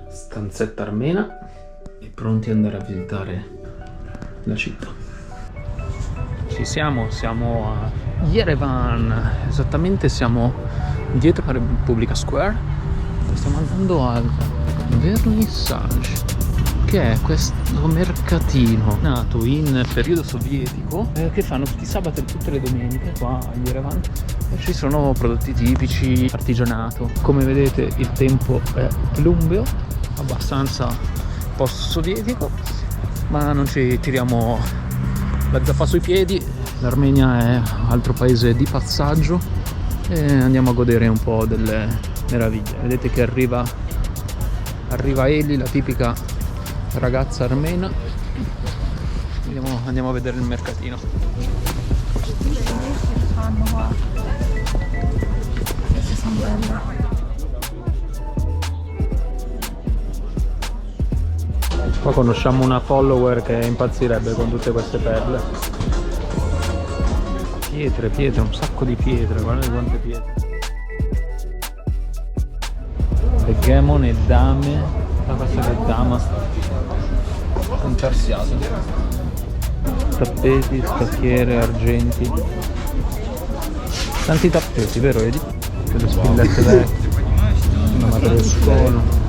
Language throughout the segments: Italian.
Stanzetta armena e pronti ad andare a visitare la città. Ci siamo a Yerevan, esattamente siamo dietro a Repubblica Square. Stiamo andando al Vernissage, che è questo mercatino nato in periodo sovietico che fanno tutti i sabati e tutte le domeniche qua a Yerevan, e ci sono prodotti tipici, artigianato. Come vedete il tempo è plumbeo, abbastanza post-sovietico, ma non ci tiriamo la zappa sui piedi. L'Armenia è un altro paese di passaggio e andiamo a godere un po' delle meraviglie. Vedete che arriva Eli, la tipica ragazza armena. Andiamo a vedere il mercatino. Fanno qua. Queste sono belle. Qua conosciamo una follower che impazzirebbe con tutte queste perle. Pietre, un sacco di pietre, guardate quante pietre. Hegemon e dame, questa che è dama intarsiata. Tappeti, scacchiere, argenti. Tanti tappeti, vero Edi? Delle spillette vecchie. Una matrioscola.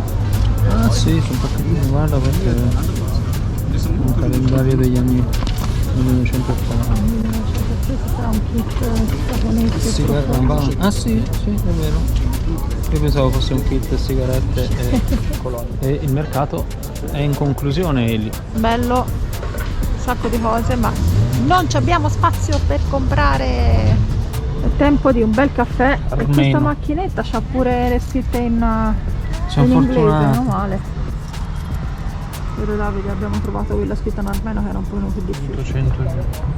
Ah sì, sono pacchettini, guarda, questo è un calendario degli anni 1980. Sarà un kit giapponese. Sigarette. Ah sì, è vero. Io pensavo fosse un kit sigarette e colonie. E il mercato è in conclusione, Eli. Bello, un sacco di cose, ma non ci abbiamo spazio per comprare. È tempo di un bel caffè. Armeno. E questa macchinetta c'ha pure le scritte in Siamo inglese, fortunati. non male. Vero Davide, abbiamo trovato quella scritta in armeno che era un po' più difficile. 800.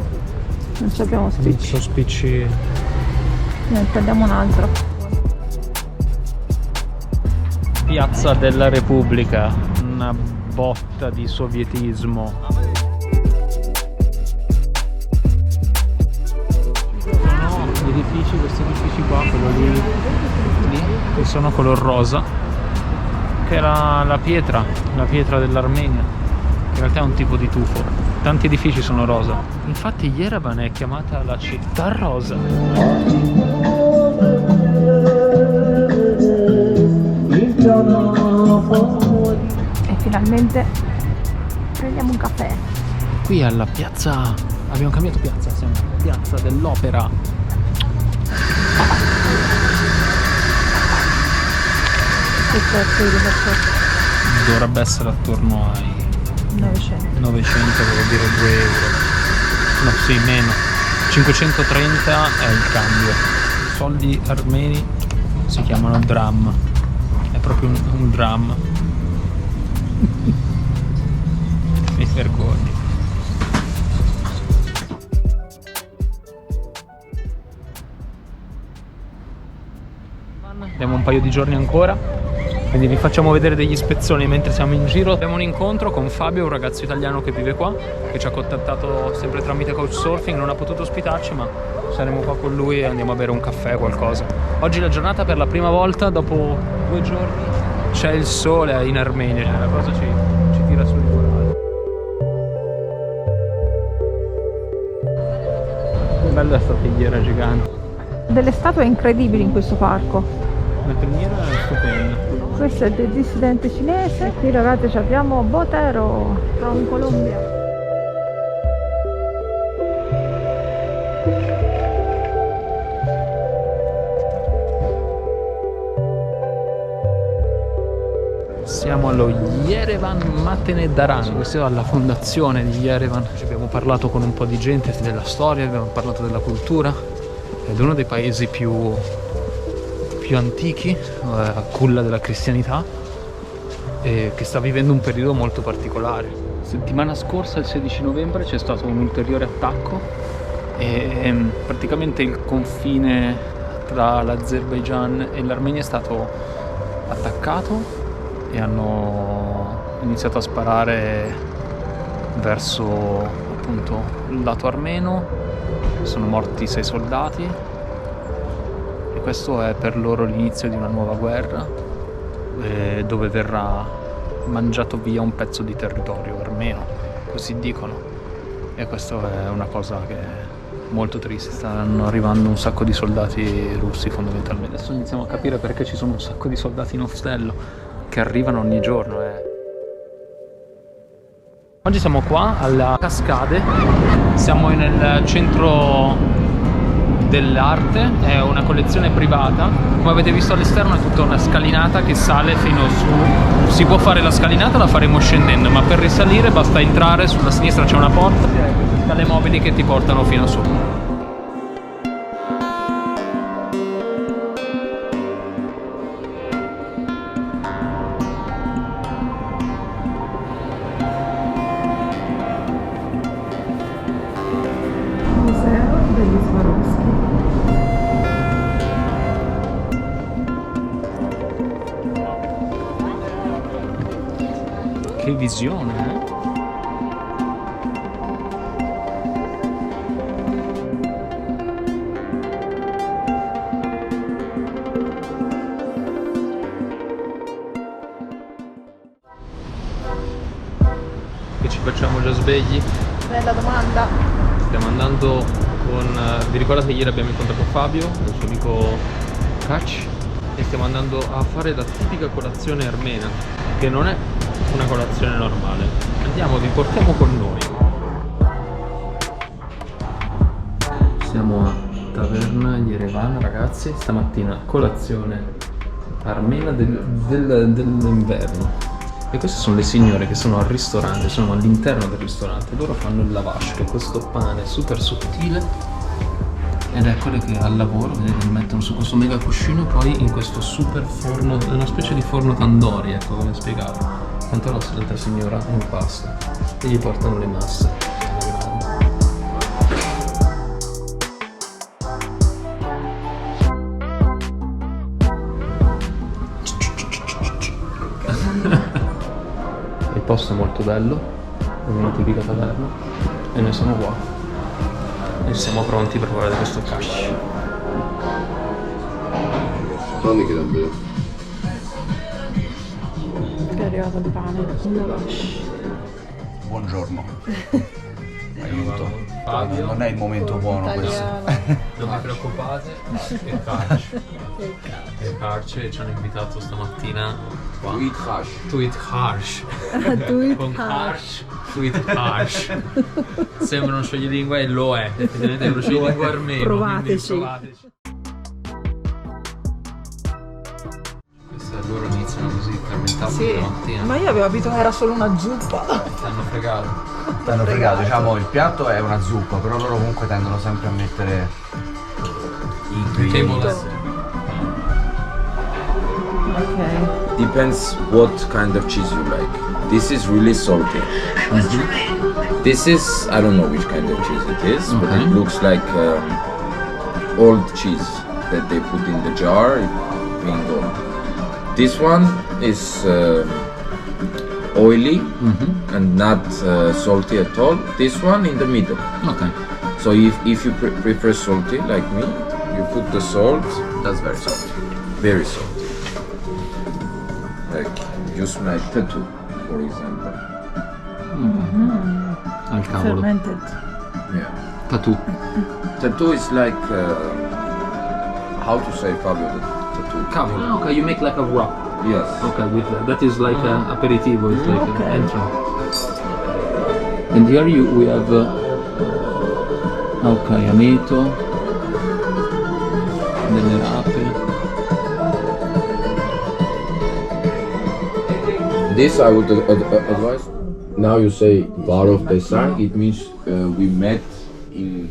Non ci abbiamo spicci. Sono spicci. Niente, andiamo un altro. Piazza della Repubblica, una botta di sovietismo. Sono gli edifici, questi edifici qua, quello lì, che sono color rosa, che era la pietra dell'Armenia, che in realtà è un tipo di tufo. Tanti edifici sono rosa. Infatti Yerevan è chiamata la città rosa. E finalmente prendiamo un caffè. Qui alla piazza, abbiamo cambiato piazza, siamo alla piazza dell'Opera. Questo è il Dovrebbe essere attorno ai 900. 900, che vuol dire 2 euro. No, sì, meno. 530 è il cambio. I soldi armeni si chiamano dram. È proprio un dram. Mi vergogno. Abbiamo un paio di giorni ancora, quindi vi facciamo vedere degli spezzoni mentre siamo in giro. Abbiamo un incontro con Fabio, un ragazzo italiano che vive qua, che ci ha contattato sempre tramite Couchsurfing. Non ha potuto ospitarci, ma saremo qua con lui e andiamo a bere un caffè, qualcosa. Oggi la giornata, per la prima volta dopo 2 giorni, c'è il sole in Armenia, cioè la cosa ci tira sul morale. Che bella sta teiera gigante. Delle statue incredibili in questo parco. La criniera è stupenda. Questo è del dissidente cinese. Qui ragazzi abbiamo Botero from Colombia. Siamo allo Yerevan Matenedaran, questo è alla fondazione di Yerevan. Ci abbiamo parlato con un po' di gente della storia, abbiamo parlato della cultura. Ed è uno dei paesi più antichi, a culla della cristianità, e che sta vivendo un periodo molto particolare. Settimana scorsa, il 16 novembre, c'è stato un ulteriore attacco e praticamente il confine tra l'Azerbaigian e l'Armenia è stato attaccato e hanno iniziato a sparare verso appunto il lato armeno. Sono morti 6 soldati e questo è per loro l'inizio di una nuova guerra. dove verrà mangiato via un pezzo di territorio armeno, così dicono, e questo è una cosa che è molto triste. Stanno arrivando un sacco di soldati russi fondamentalmente. Adesso iniziamo a capire perché ci sono un sacco di soldati in ostello che arrivano ogni giorno. Oggi siamo qua alla Cascade, siamo nel centro dell'arte, è una collezione privata. Come avete visto all'esterno è tutta una scalinata che sale fino su. Si può fare la scalinata, la faremo scendendo, ma per risalire basta entrare, sulla sinistra c'è una porta e queste scale mobili che ti portano fino su. Museo degli Swarovski. Che visione, eh? Che ci facciamo già svegli? Bella domanda. Stiamo andando con... vi ricordate ieri abbiamo incontrato Fabio, il suo amico Kac, e stiamo andando a fare la tipica colazione armena, che non è una colazione normale. Andiamo, vi portiamo con noi. Siamo a Taverna Yerevan, ragazzi, stamattina colazione armena dell'inverno. E queste sono le signore che sono al ristorante, sono all'interno del ristorante. Loro fanno il lavash, che è questo pane super sottile, ed è quello che al lavoro, vedete, lo mettono su questo mega cuscino e poi in questo super forno, una specie di forno tandoori, ecco come spiegavo. Quanto l'altra signora impasta e gli portano le masse. Il posto è molto bello, è una tipica taverna e noi siamo qua e siamo pronti per provare questo cash. Tony che davvero. È arrivato il pane, il lavash. Buongiorno. Aiuto. Fabio, Non è il momento buono questo. non vi preoccupate, è Karch. È Karch e ci hanno invitato stamattina qua. Eat hash. To eat harsh. Con harsh, to eat harsh. Sembra uno scioglilingua e lo è, effettivamente è uno scioglilingua armeno. Provateci. Quindi provateci. Loro iniziano così fermentati Sì, la mattina. ma io avevo capito che era solo una zuppa. Ti hanno fregato. Ti hanno fregato, diciamo, il piatto è una zuppa, però loro comunque tendono sempre a mettere i ingredienti. Ok. Depends what kind of cheese you like. This is really salty. This is, I don't know which kind of cheese it is, but Okay. it looks like old cheese that they put in the jar, being gone. This one is oily and not salty at all. This one in the middle. Ok. So if you prefer salty like me, you put the salt. That's very salty. Very salty. Like you smell tattoo, for example. Al cavolo. Fermented. Yeah. Tattoo. Tattoo is like how to say Fabio the tattoo. Cavolo. Ah, ok, you make like a wrap. Yes. Okay, with that is like an aperitivo, it's like Okay. an entrance. And here we have okay, amato, delle rape. This I would advise. Now you say bar of Desai, it means we met in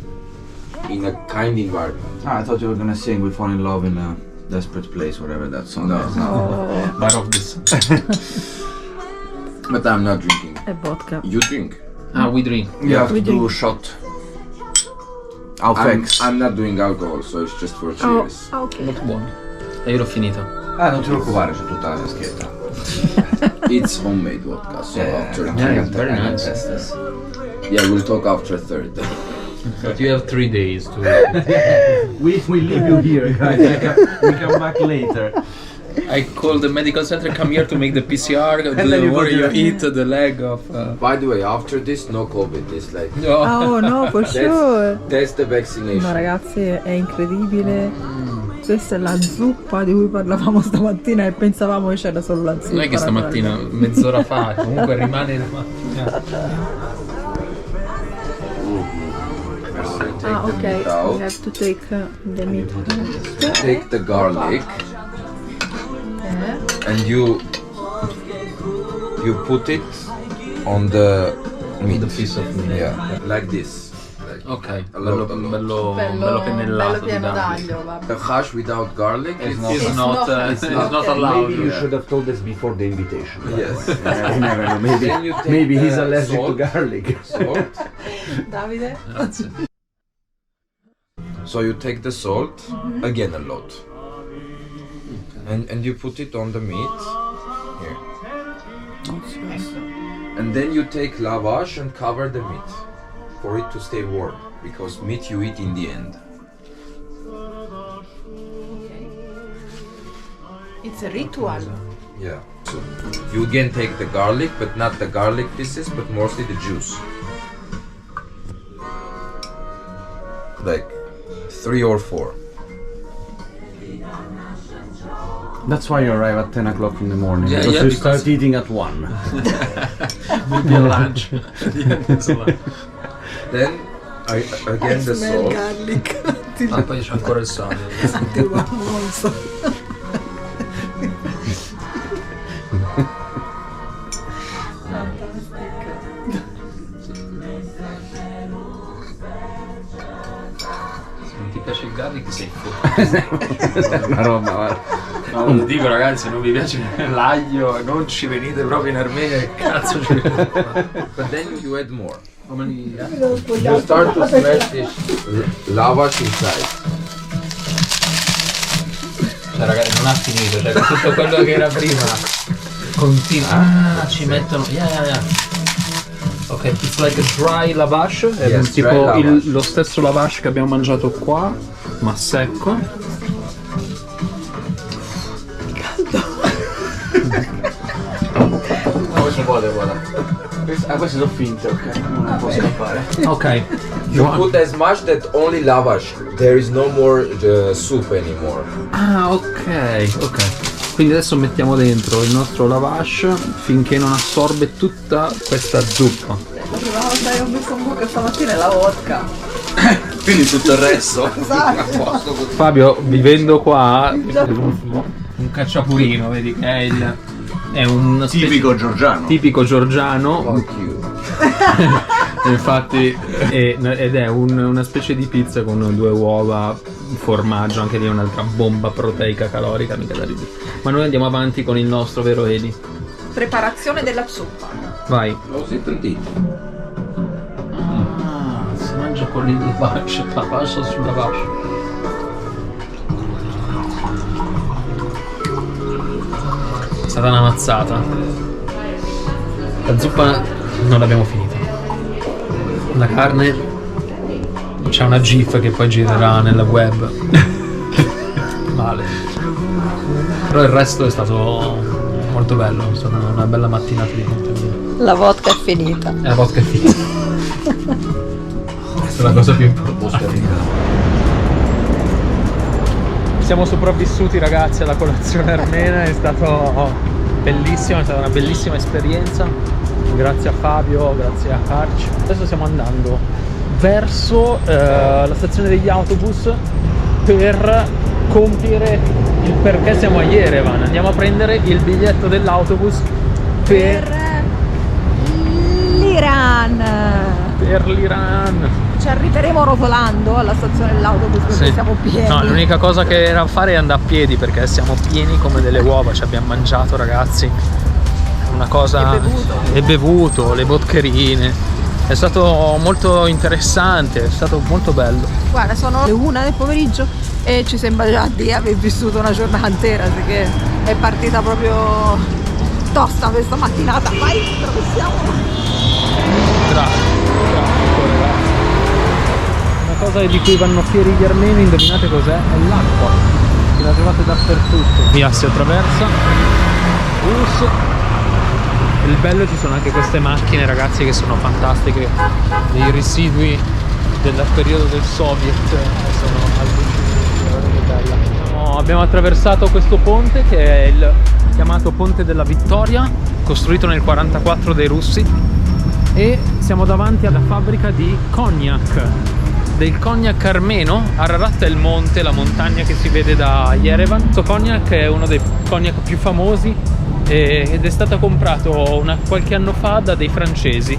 a kind environment. Ah, I thought you were gonna sing We Fall in Love in a Desperate Place, whatever that song is. Bar of this. But I'm not drinking. E vodka. You drink. Ah, we drink. You have We to do drink. a shot. Alfex. I'm not doing alcohol, so it's just for cheers. Oh, ok. Molto buono. E io l'ho finita. Non ti preoccupare, c'è tutta la taschetta. It's homemade vodka, so after Yeah, it's very nice. Test this. yeah, we'll talk after third. But you have 3 days to We leave you here, guys. We come back later. I called the medical center, come here to make the PCR, where you eat the leg of... By the way, after this, no COVID. It's like Oh no, for sure. that's the vaccination. No ragazzi, è incredibile. Questa è la zuppa di cui parlavamo stamattina e pensavamo che c'era solo la zuppa. Non è che stamattina, mezz'ora fa, comunque rimane la mattina. Ah, ok. Take the meat out. We have to take the meat out. Take the garlic and you put it on the meat. The piece of meat. Yeah, like this. Ok, A lot, bello pennellato di d'aglio, vabbè. The hash without garlic is It's not allowed. Maybe you should have told us before the invitation. Yes. You never know. Maybe Then you take maybe he's the allergic salt. to garlic. Salt. Davide? Grazie. So you take the salt, again a lot, and you put it on the meat here, and then you take lavash and cover the meat for it to stay warm, because meat you eat in the end. It's a ritual. Yeah. So you again take the garlic, but not the garlic pieces, but mostly the juice. Like 3 or 4. That's why you arrive at 10 o'clock in the morning. Yeah, because yeah, you because- start eating at 1. Maybe a lunch. Then again the salt. garlic. Ah, poi c'è ancora il sale. Se non ti piace il garlic sei fuori. Una roba, guarda. No, lo dico ragazzi, se non vi piace l'aglio, non ci venite proprio in Armenia, che cazzo ci venite a fare? But then you add more. Come li... You start to smash this lavash inside. Cioè ragazzi, non ha finito, cioè tutto quello che era prima continua. Ah, ci mettono... Yeah. Ok, it's like a dry lavash, è Yes, tipo dry lavash. lo stesso lavash che abbiamo mangiato qua, ma secco. Questo guarda. Queste sono finte, ok? Non può scappare. Ok, You put as much that only lavash. There is no more soup anymore. ah ok. Quindi adesso mettiamo dentro il nostro lavash finché non assorbe tutta questa zuppa. La prima volta che ho messo un buco stamattina è la vodka. Quindi tutto il resto. Fabio, vivendo qua, un cacciapurino, vedi che è un Tipico georgiano. tipico georgiano. Fuck you. Infatti ed è una specie di pizza con 2 uova, formaggio, anche lì un'altra bomba proteica calorica, mica da ridere. Ma noi andiamo avanti con il nostro, vero Eli? Preparazione della zuppa. Vai. Close it and eat. Ah, si mangia con il lavash sul lavash. È stata una mazzata. La zuppa non l'abbiamo finita. La carne, c'è una gif che poi girerà nella web. Male. Però il resto è stato molto bello, è stata una bella mattinata di contenuto. La vodka è finita. E la vodka è finita. Questa è la cosa più importante. Siamo sopravvissuti ragazzi alla colazione armena, è stato bellissimo, è stata una bellissima esperienza. Grazie a Fabio, grazie a Arch. Adesso stiamo andando verso la stazione degli autobus per compiere il perché siamo a Yerevan. Andiamo a prendere il biglietto dell'autobus per l'Iran. per l'Iran. Ci arriveremo rotolando alla stazione dell'autobus perché Sì. siamo pieni. No, l'unica cosa che era a fare è andare a piedi perché siamo pieni come delle uova, ci abbiamo mangiato ragazzi. Una cosa. E bevuto, le botcherine. È stato molto interessante, è stato molto bello. Guarda, sono le 1 del pomeriggio e ci sembra già di aver vissuto una giornata intera, perché è partita proprio tosta questa mattinata. Vai, attraversiamo. Traffico, ragazzi. Una cosa di cui vanno fieri gli armeni, indovinate cos'è? È l'acqua. la trovate dappertutto. Via si attraversa. Il bello, ci sono anche queste macchine, ragazzi, che sono fantastiche, dei residui del periodo del Soviet, sono allucinanti, guardate che bella. Abbiamo attraversato questo ponte che è il chiamato Ponte della Vittoria, costruito nel 1944 dai russi, e siamo davanti alla fabbrica di cognac, del cognac armeno. Ararat è il monte, la montagna che si vede da Yerevan. Questo cognac è uno dei cognac più famosi ed è stato comprato qualche anno fa da dei francesi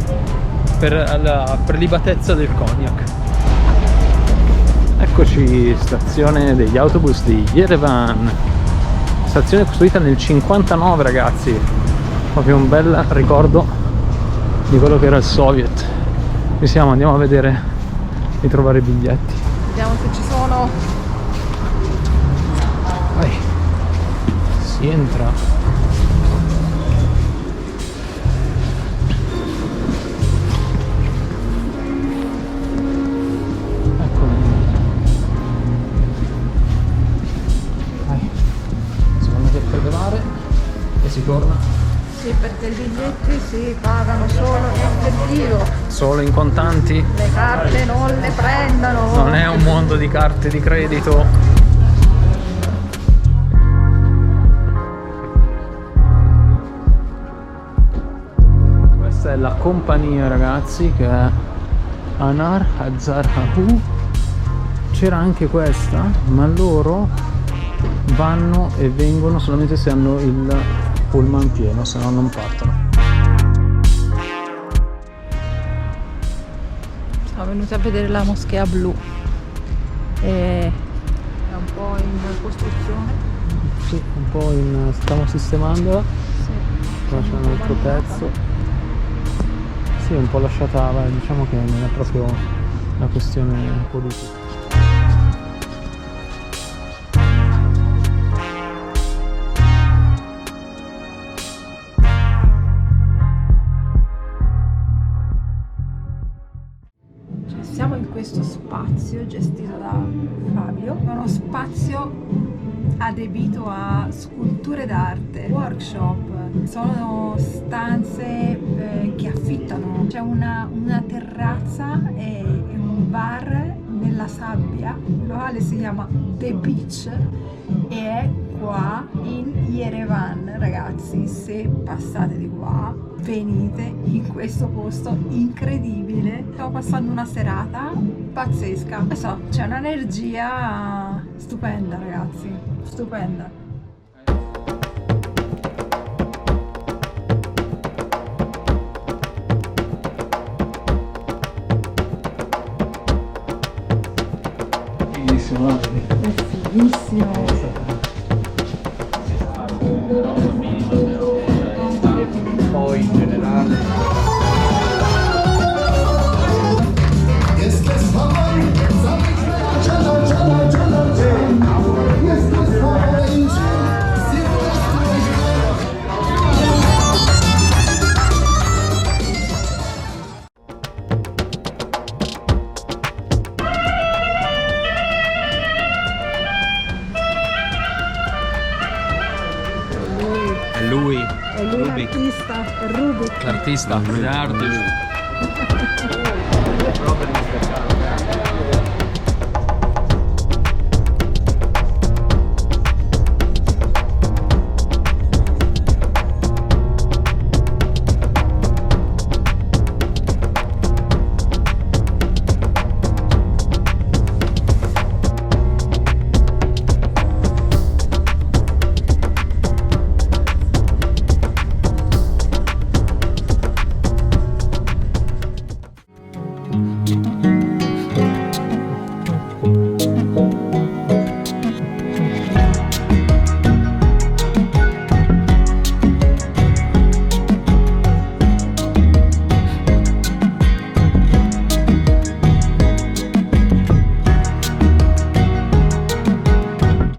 per la prelibatezza del cognac. Eccoci, stazione degli autobus di Yerevan, stazione costruita nel 59, ragazzi, proprio un bel ricordo di quello che era il Soviet. Andiamo a vedere, di trovare i biglietti. Vediamo se ci sono. Vai. Si entra. Si torna? Sì, perché i biglietti si pagano solo in effettivo. Solo in contanti? Le carte non le prendano. Non è un mondo di carte di credito. Questa è la compagnia, ragazzi, che è Anar Hazarhahu. C'era anche questa, ma loro vanno e vengono solamente se hanno il pullman pieno, se no non partono. Siamo venuti a vedere la moschea blu. È un po' in costruzione. Sì, un po' stiamo sistemandola. Sì. Qua c'è un altro pezzo. Sì, un po' lasciata, diciamo che non è proprio una questione politica. Siamo in questo spazio gestito da Fabio, uno spazio adibito a sculture d'arte, workshop, sono stanze che affittano, c'è una terrazza e un bar nella sabbia, il locale si chiama The Beach e è qua in Yerevan. Ragazzi, se passate di qua venite in questo posto incredibile. Stiamo passando una serata pazzesca, non so, c'è un'energia stupenda, ragazzi, stupenda. Fighissimo, È fighissimo. Poi in generale è lui, È lui l'artista, Rubik. l'artista, l'artist.